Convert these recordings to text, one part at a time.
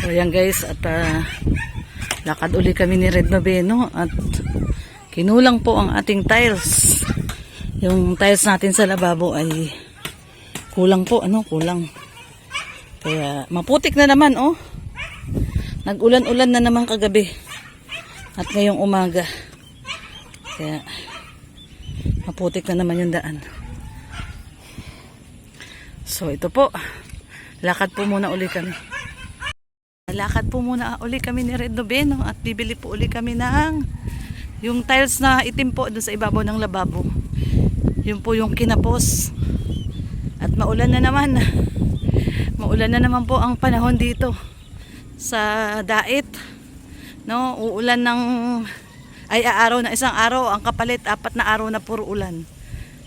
So ayan guys, at lakad uli kami ni Red Noveno at kinulang po ang ating tiles. Yung tiles natin sa lababo ay kulang po, kulang. Kaya maputik na naman, Nag-ulan-ulan na naman kagabi at ngayong umaga. Kaya maputik na naman yung daan. So ito po, lakad po muna uli kami. Lakad po muna uli kami ni Red Noveno at bibili po uli kami ng yung tiles na itim po doon sa ibabaw ng lababo. Yun po yung kinapos. At maulan na naman. Maulan na naman po ang panahon dito sa Dait. No, uulan ng araw na isang araw, ang kapalit 4 na araw na puro ulan.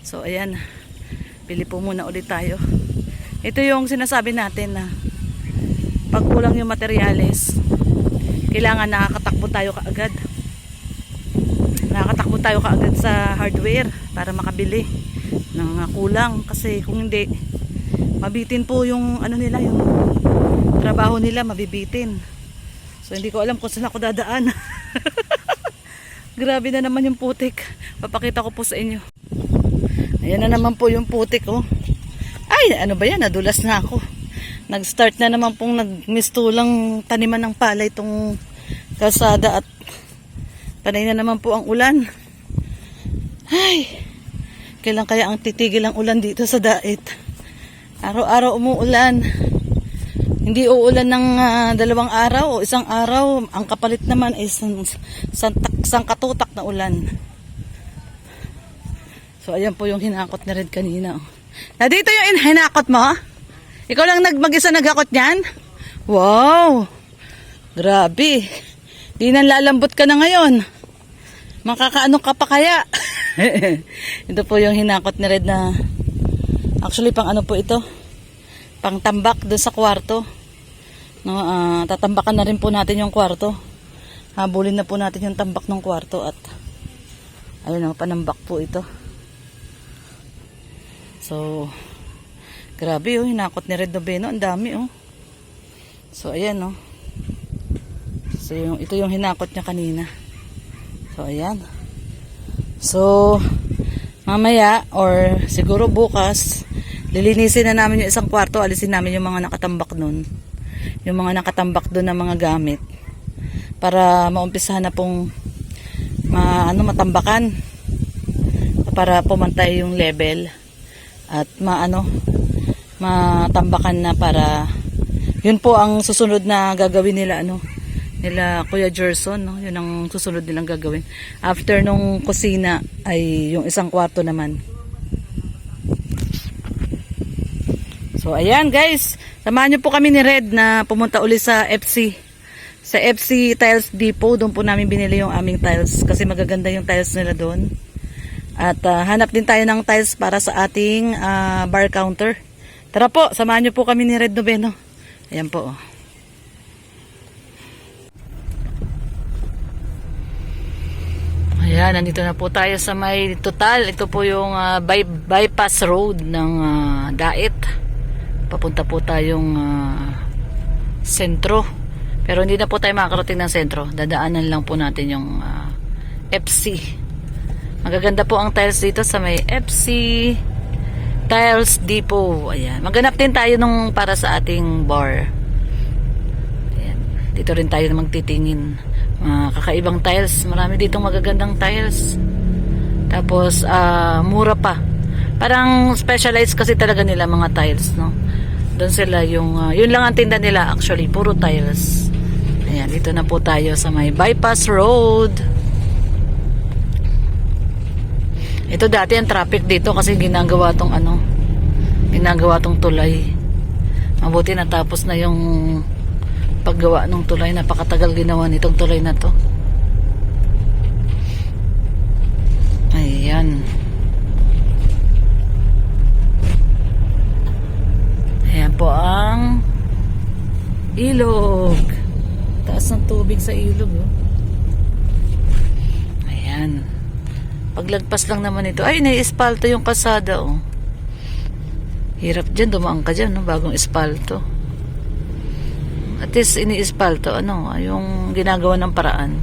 So ayan. Bili po muna ulit tayo. Ito yung sinasabi natin na pag kulang yung materyales, kailangan nakakatakbo tayo kaagad. Nakakatakbo tayo kaagad sa hardware para makabili ng kulang. Kasi kung hindi, mabitin po yung nila, yung trabaho nila, mabibitin. So hindi ko alam kung saan ako dadaan. Grabe na naman yung putik. Papakita ko po sa inyo. Ayan na naman po yung putik, Ay, ano ba yan? Nadulas na ako. Nag-start na naman pong nagmistulang taniman ng palay itong kalsada at panay na naman po ang ulan. Ay, kailan kaya ang titigil ang ulan dito sa Dait? Araw-araw umuulan. Hindi uulan ng 2 araw o 1 araw. Ang kapalit naman ay sangkatutak na ulan. So ayan po yung hinakot na red kanina. Na dito yung hinakot mo? Ikaw lang mag-isa naghakot niyan? Wow! Grabe. Di nang lalambot ka na ngayon. Makakaano ka pa kaya? Ito po yung hinakot ni Red na actually pang po ito? Pang tambak doon sa kwarto. No, tatambakan na rin po natin yung kwarto. Habulin na po natin yung tambak ng kwarto at ayun panambak po ito. So grabe hinakot ni Red Noveno, ang dami So ayan So ito yung hinakot niya kanina. So ayan. So mamaya or siguro bukas lilinisin na namin yung isang kwarto, alisin namin yung mga nakatambak doon. Yung mga nakatambak doon na mga gamit para maumpisahan na pong matambakan para pumantay yung level at matambakan na para yun po ang susunod na gagawin nila nila Kuya Gerson, yun ang susunod nilang gagawin after nung kusina ay yung isang kwarto naman. So ayan guys, samahan niyo po kami ni Red na pumunta uli sa FC Tiles Depot. Doon po namin binili yung aming tiles kasi magaganda yung tiles nila doon. At hanap din tayo ng tiles para sa ating bar counter. Tara po, samahan niyo po kami ni Red Noveno. Ayan po. Ayan, nandito na po tayo sa may total. Ito po yung bypass road ng Dait. Papunta po tayong sentro. Pero hindi na po tayo makakarating ng sentro. Dadaanan lang po natin yung FC. Magaganda po ang tiles dito sa may FC Tiles Depot. Ayan. Maghanap din tayo nung para sa ating bar. Ayan. Dito rin tayo magtitingin. Kakaibang tiles. Marami ditong magagandang tiles. Tapos, mura pa. Parang specialized kasi talaga nila mga tiles, no? Doon sila yung, yun lang ang tinda nila actually. Puro tiles. Ayan. Dito na po tayo sa may bypass road. Ito dati ang traffic dito kasi ginagawa tong tulay. Mabuti natapos na yung paggawa ng tulay. Napakatagal ginawa nitong tulay na to. Ayan. Ayan po ang ilog. Taas ng tubig sa ilog. Ayan. Paglagpas lang naman ito. Ay, nai-espalto yung kalsada, Hirap dyan, dumaan ka dyan, bagong espalto. At least ini-espalto, ano, yung ginagawa ng paraan.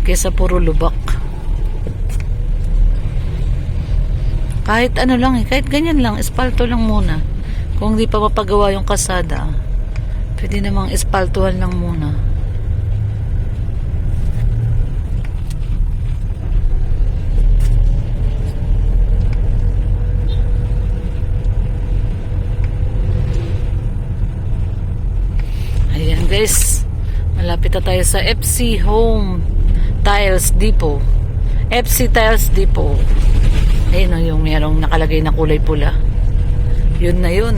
Kesa puro lubak. Kahit ano lang kahit ganyan lang, espalto lang muna. Kung di pa mapagawa yung kasada, pwede namang espaltuhan lang muna. Ayan guys, malapit na tayo sa FC Home Tiles Depot. FC Tiles Depot. Ayun o, yung merong nakalagay na kulay pula. Yun na yun.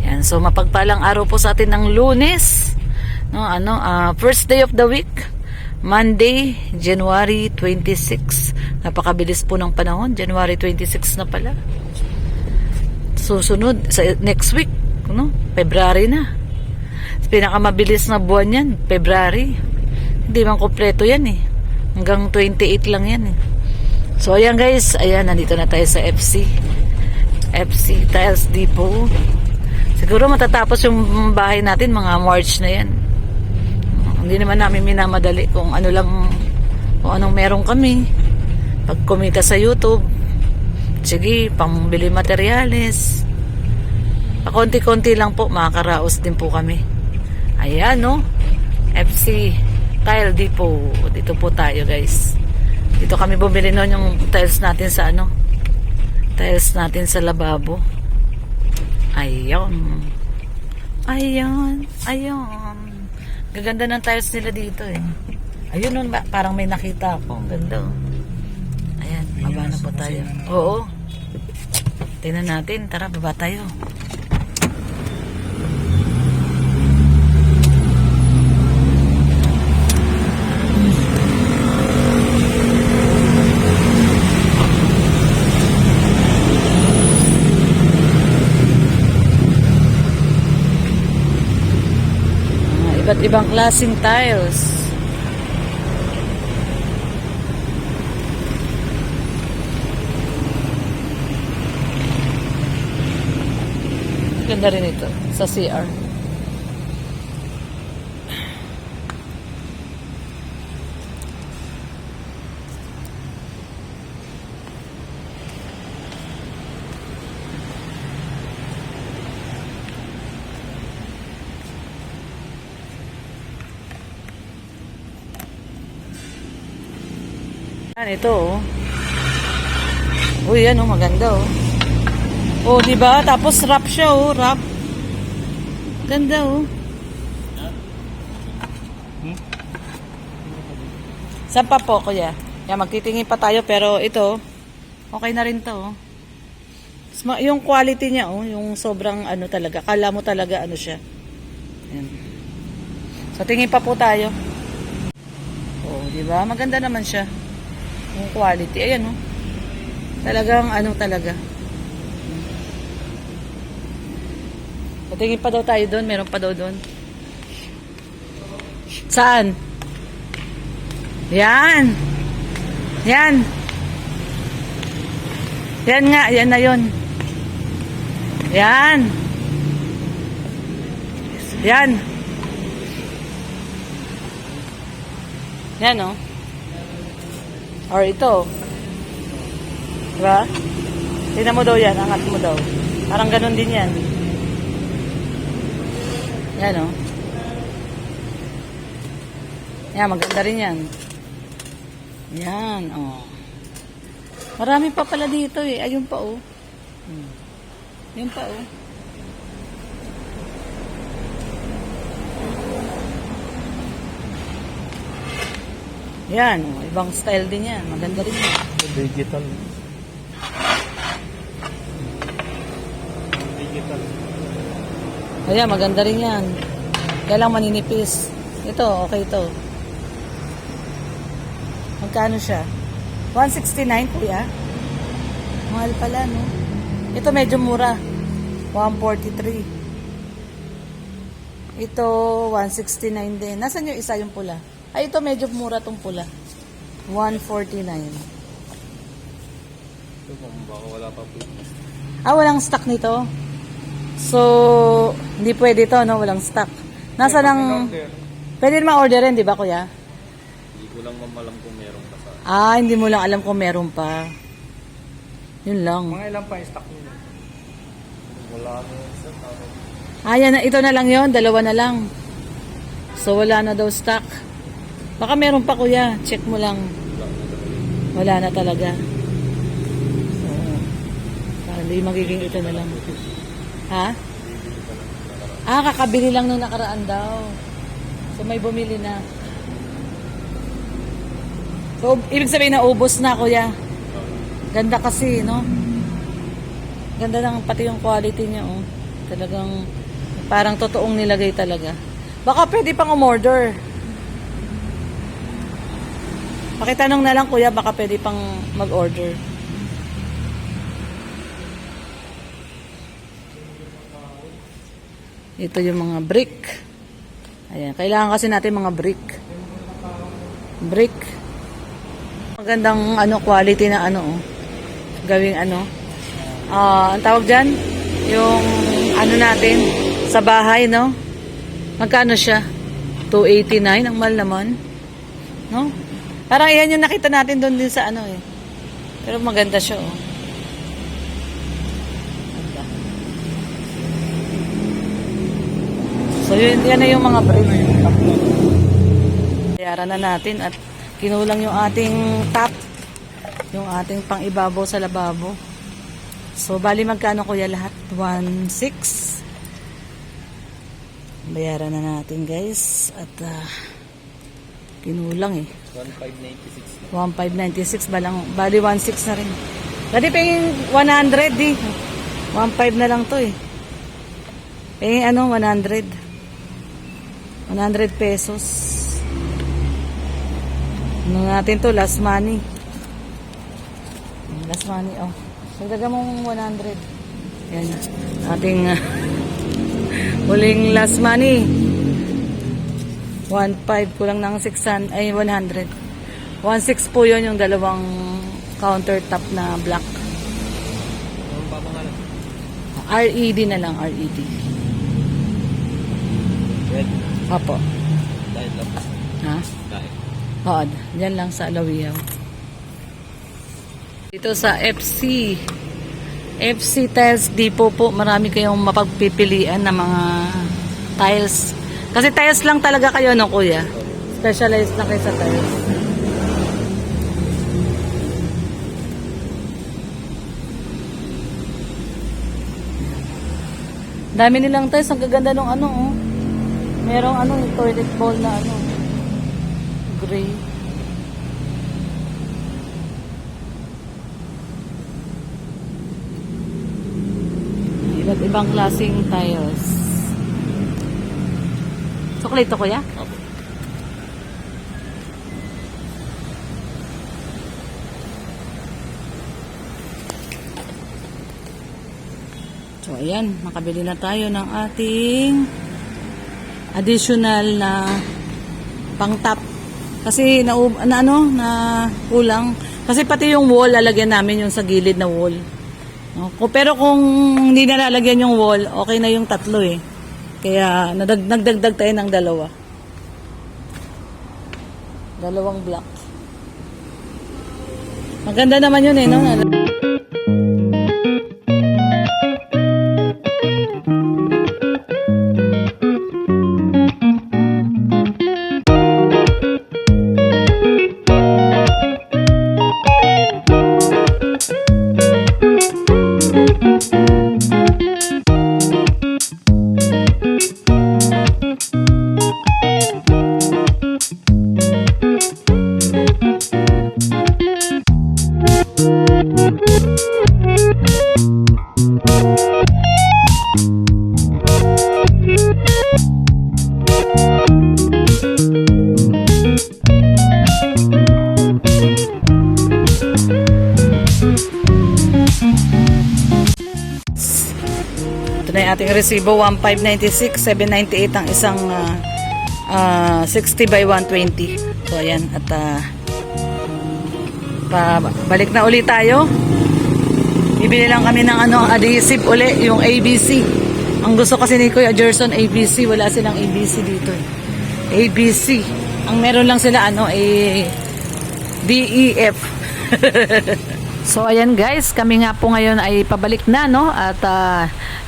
Yan, so mapagpalang araw po sa atin ng Lunes. No, first day of the week, Monday, January 26. Napakabilis po ng panahon, January 26 na pala. Susunod sa next week, no? February na. Pinakamabilis na buwan yan, February. Hindi man kompleto yan eh. Hanggang 28 lang yan eh. So ayan guys, ayan, nandito na tayo sa FC Tiles Depot. Siguro matatapos yung bahay natin mga March na yan. Hindi naman namin minamadali kung ano lang, kung anong meron kami. Pag kumita sa YouTube, sige, pangbili materyales. Pakonti-konti lang po, makakaraos din po kami. Ayan, no? FC Tile Depot. Dito po tayo, guys. Dito kami bumili noon yung tiles natin sa tiles natin sa lababo. Ayan. Ayan. Ayan. Gaganda ng tiles nila dito eh. Ayun nun, parang may nakita ako. Ganda, oh. Ayan, baba na po tayo. Oo. Tingnan natin. Tara, baba tayo. Iba't ibang klaseng tiles. Ganda rin ito sa CR. Ito oh. Uy, yan oh, maganda oh. Oh, di ba? Tapos wrap siya oh, wrap. Ganda oh. Saan pa po, kuya? Yan, magtitingin pa tayo pero ito, okay na rin to oh. Yung quality niya oh, yung sobrang ano talaga, kala mo talaga ano siya. Yan. So tingin pa po tayo. Oh, di ba? Maganda naman siya. Yung quality, ayan oh. Talagang ano talaga. Patingin pa daw tayo doon, meron pa daw doon. Saan? Yan. Yan. Yan nga, yan na yun. Yan. Yan. Yan oh. Or ito. Diba? Tingnan mo daw yan. Angat mo daw. Parang ganun din yan. Yan o. Yan. Maganda rin yan. Yan o. Marami pa pala dito eh. Ayun pa o. Ayun pa o. Yan, oh, ibang style din yan. Maganda rin yan. Digital. Digital. Ayan, maganda rin yan. Kaya lang maninipis. Ito, okay ito. Magkano siya? 169 kuya? Mahal pala, no? Ito medyo mura. 143. Ito, 169 din. Nasaan yung isa yung pula? Ay, ito medyo mura tong pula. 149. Ito baka wala pa po. Ah, walang stock nito? So, hindi pwede to, no? Walang stock. Nasa lang... Pwede naman orderin, di ba, kuya? Hindi ko lang mamalam kung meron pa sa... Ah, hindi mo lang alam kung meron pa. Yun lang. Mga ilang pa yung stock nila? Wala na yung stock. Ah, yan, ito na lang yon, dalawa na lang. So, wala na daw stock. Baka meron pa, kuya. Check mo lang. Wala na talaga. So, hindi magiging ito na lang. Ha? Ah, kakabili lang nung nakaraan daw. So, may bumili na. So, ibig sabihin na ubos na, kuya. Ganda kasi, no? Ganda lang pati yung quality niya, oh. Talagang parang totoong nilagay talaga. Baka pwede pang umorder. Pakitanong na lang, kuya, baka pwede pang mag-order. Ito yung mga brick. Ayan, kailangan kasi natin mga brick. Brick. Magandang quality na oh. Gawing ang tawag diyan, yung natin sa bahay, no? Magkano siya? 289, ang mahal naman. No? Parang iyan yung nakita natin doon din sa Pero maganda siya, oh. Ganda. So yan na yung mga brick. Bayaran na natin at kinulang yung ating top, yung ating pang-ibabaw sa lababo. So bali magkano, kuya, lahat? 1,600. Bayaran na natin, guys, at kinulang 1,596. 1,596 bali 1,600 na rin. Dati pengin 100 1,500 na lang to Pengin 100 pesos. Natin to, last money. Last money, oh. Dagdagan mong 100. Yan. Ating huling last money. 1,500 kulang ng 600, 100. 1,600 po yun, yung dalawang countertop na black. Ano pa pangalan? LED na lang, LED. Red. Opo. Dahil tapos. Ha? Dahil. Oo, dyan lang sa Alawiaw. Dito sa FC Tiles Depot po, marami kayong mapagpipilian na mga tiles. Kasi tiles lang talaga kayo, no, kuya? Specialized na kayo sa tiles. Dami nilang tiles, ang gaganda nung oh. Merong yung toilet bowl na gray. Iba't ibang klaseng tiles. Chocolate to, kuya? Opo. So, ayan. Makabili na tayo ng ating additional na pang-top. Kasi na kulang. Kasi pati yung wall, lalagyan namin yung sa gilid na wall. No? Pero kung hindi na lalagyan yung wall, okay na yung tatlo Kaya nagdagdag tayo ng dalawa. Dalawang block. Maganda naman yun no? Ito na yung ating resibo, 1,596, 798 ang isang 60 by 120. So ayan, at balik na ulit tayo. Bibili lang kami ng adhesive uli, yung ABC. Ang gusto kasi ni Kuya Gerson, ABC. Wala silang ABC dito eh. ABC. Ang meron lang sila DEF. So ayan guys, kami nga po ngayon ay pabalik na, no? At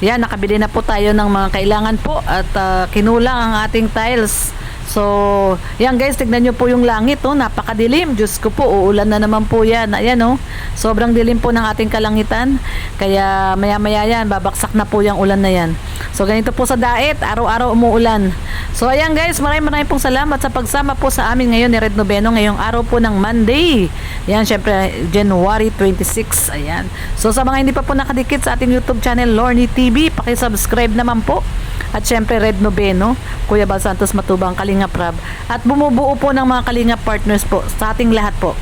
yan, nakabili na po tayo ng mga kailangan po at kinulang ang ating tiles. So, yan guys, tignan nyo po yung langit, oh, napakadilim. Diyos ko po, uulan na naman po yan. Ayan, oh, sobrang dilim po ng ating kalangitan. Kaya maya-maya yan, babaksak na po yung ulan na yan. So, ganito po sa Daet, araw-araw umuulan. So, ayan guys, maraming pong salamat sa pagsama po sa amin ngayon ni Red Noveno, ngayong araw po ng Monday. Yan, syempre, January 26. Ayan. So, sa mga hindi pa po nakadikit sa ating YouTube channel, Lorny TV, pakisubscribe naman po. At syempre, Red Noveno, Kuya Bal Santos Matubang, Kalinga Prab. At bumubuo po ng mga Kalinga partners po sa ating lahat po.